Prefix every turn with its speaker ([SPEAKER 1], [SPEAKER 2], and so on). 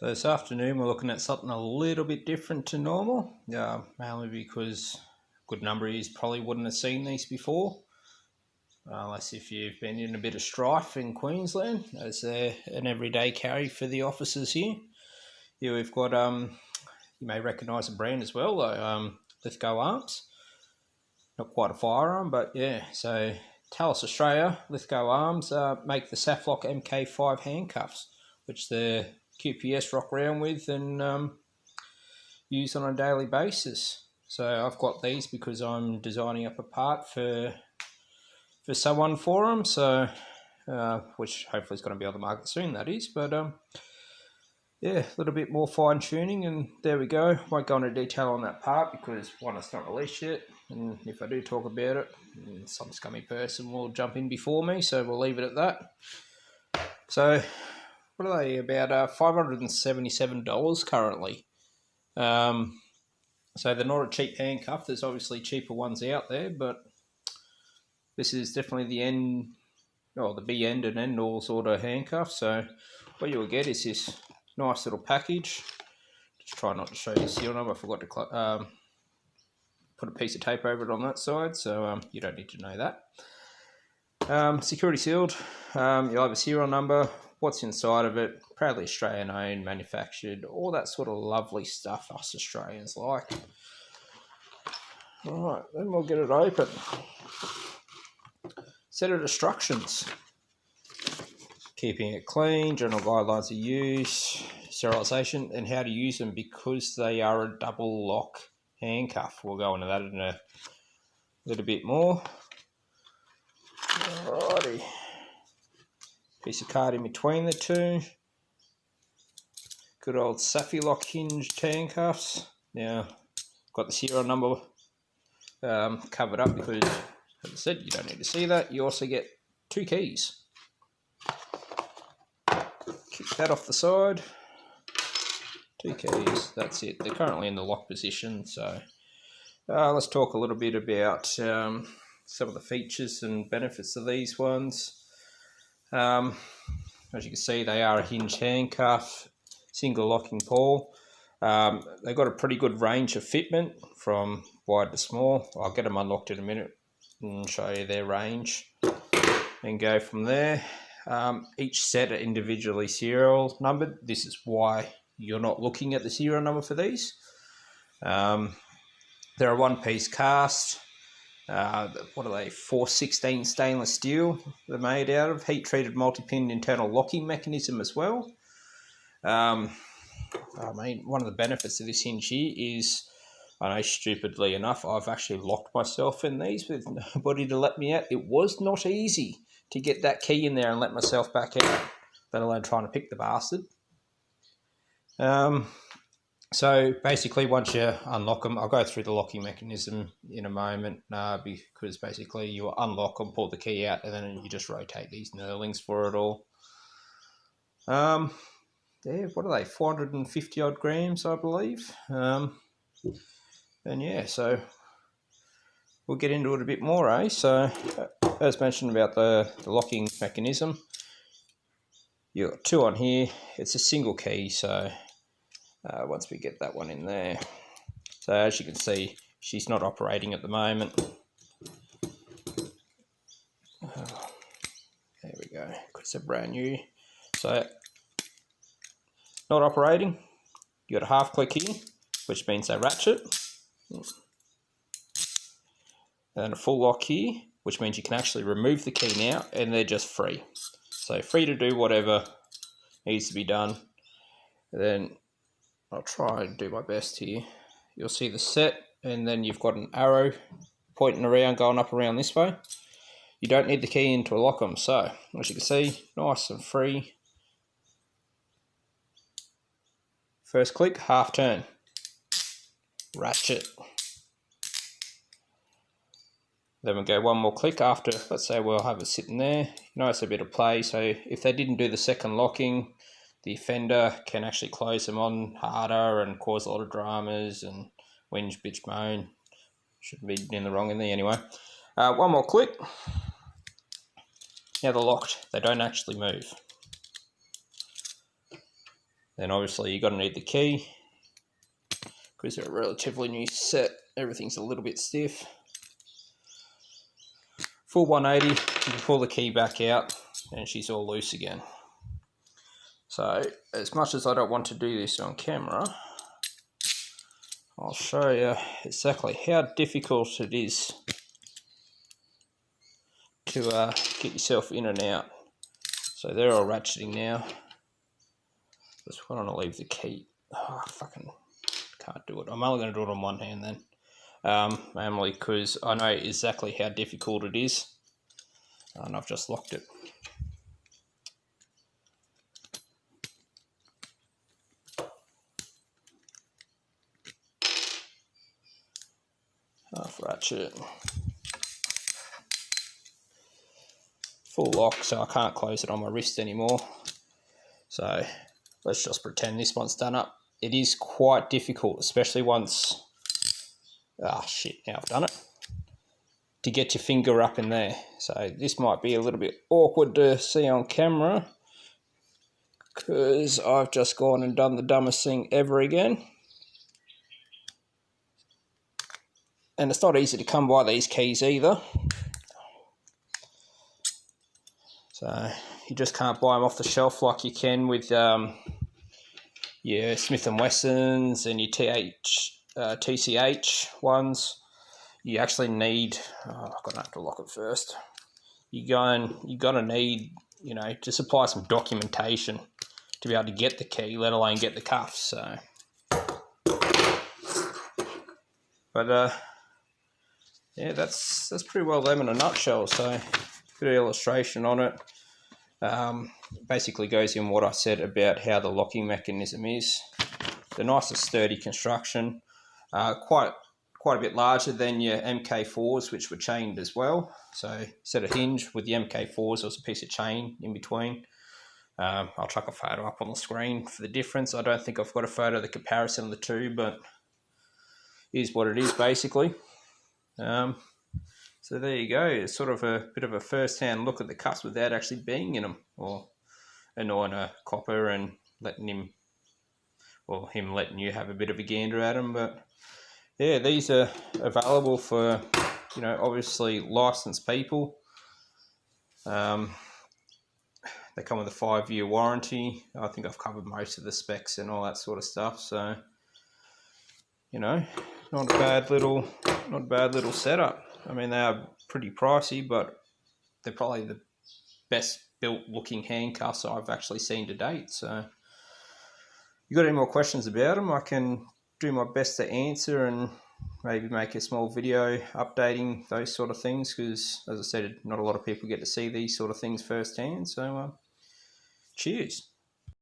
[SPEAKER 1] So this afternoon we're looking at something a little bit different to normal, mainly because a good number of you probably wouldn't have seen these before, unless if you've been in a bit of strife in Queensland, as an everyday carry for the officers here. Here we've got, you may recognise the brand as well, Lithgow arms. Not quite a firearm, but yeah, so Talis Australia, Lithgow arms, make the Saf-lok MKV handcuffs, which the QPS rock around with and use on a daily basis. So I've got these because I'm designing up a part for someone for them, so which hopefully is going to be on the market soon, that is. But yeah, a little bit more fine tuning, and there we go. Won't go into detail on that part because one, it's not released yet, and if I do talk about it, some scummy person will jump in before me, so we'll leave it at that. So what are they, about $577 currently. So they're not a cheap handcuff. There's obviously cheaper ones out there, but this is definitely the end, or the be end and end all sort of handcuff. So what you will get is this nice little package. Just try not to show you the serial number. I forgot to put a piece of tape over it on that side, so you don't need to know that. Security sealed. You'll have a serial number, what's inside of it, proudly Australian owned, manufactured, all that sort of lovely stuff us Australians like. Alright, then we'll get it open. Set of instructions. Keeping it clean, general guidelines of use, sterilisation, and how to use them because they are a double lock handcuff. We'll go into that in a little bit more. Alrighty. Piece of card in between the two. Good old Saf-lok hinged handcuffs. Now, got the serial number covered up because, as I said, you don't need to see that. You also get 2 keys. Kick that off the side. 2 keys, that's it. They're currently in the lock position, so let's talk a little bit about some of the features and benefits of these ones. As you can see, they are a hinged handcuff, single locking pawl. They've got a pretty good range of fitment from wide to small. I'll get them unlocked in a minute and show you their range and go from there. Each set are individually serial numbered. This is why you're not looking at the serial number for these. They're a one-piece cast. What are they? 416 stainless steel they're made out of. Heat-treated multi-pin internal locking mechanism as well. I mean, one of the benefits of this hinge here is, I know stupidly enough, I've actually locked myself in these with nobody to let me out. It was not easy to get that key in there and let myself back out, let alone trying to pick the bastard. So basically, once you unlock them, I'll go through the locking mechanism in a moment because basically you unlock them, pull the key out, and then you just rotate these knurlings for it all. Yeah, what are they? 450 odd grams, I believe. And yeah, so we'll get into it a bit more, eh? So as mentioned about the locking mechanism, you've got 2 on here. It's a single key, so once we get that one in there. So as you can see, she's not operating at the moment. There we go, because they're brand new. So not operating. You got a half click here, which means they ratchet. And a full lock here, which means you can actually remove the key now and they're just free. So free to do whatever needs to be done. And then I'll try and do my best here. You'll see the set, and then you've got an arrow pointing around, going up around this way. You don't need the key in to lock them. So as you can see, nice and free. First click, half turn. Ratchet. Then we'll go one more click after, let's say we'll have it sitting there. You know, it's a bit of play, so if they didn't do the second locking, the offender can actually close them on harder and cause a lot of dramas and whinge, bitch, moan. Shouldn't be in the wrong in there anyway. One more click. Now they're locked. They don't actually move. Then obviously you're going to need the key, because they're a relatively new set. Everything's a little bit stiff. Full 180, you can pull the key back out and she's all loose again. So as much as I don't want to do this on camera, I'll show you exactly how difficult it is to get yourself in and out. So they're all ratcheting now. Just want to leave the key. Oh, I fucking can't do it. I'm only going to do it on one hand then. Mainly because I know exactly how difficult it is. And I've just locked it. Half ratchet. Full lock, so I can't close it on my wrist anymore. So let's just pretend this one's done up. It is quite difficult, especially once... Ah, shit, now I've done it. To get your finger up in there. So this might be a little bit awkward to see on camera, because I've just gone and done the dumbest thing ever again. And it's not easy to come by these keys either. So you just can't buy them off the shelf like you can with your Smith & Wessons and your TCH ones. You actually need... Oh, I'm going to have to lock it first. You're going to need, you know, to supply some documentation to be able to get the key, let alone get the cuffs. So, but yeah, that's pretty well them in a nutshell. So, bit of illustration on it. Basically goes in what I said about how the locking mechanism is. The nice and sturdy construction, quite a bit larger than your MK4s, which were chained as well. So instead of hinge with the MK4s, there was a piece of chain in between. I'll chuck a photo up on the screen for the difference. I don't think I've got a photo of the comparison of the two, but it is what it is basically. So there you go. It's sort of a bit of a first-hand look at the cuffs without actually being in them, or annoying a copper and letting him, or him letting you have a bit of a gander at them. But yeah, these are available for, you know, obviously licensed people. They come with a 5-year warranty. I think I've covered most of the specs and all that sort of stuff. So, you know, not a bad little setup. I mean, they are pretty pricey, but they're probably the best built looking handcuffs I've actually seen to date. So, you got any more questions about them? I can do my best to answer and maybe make a small video updating those sort of things, because, as I said, not a lot of people get to see these sort of things firsthand. So, cheers.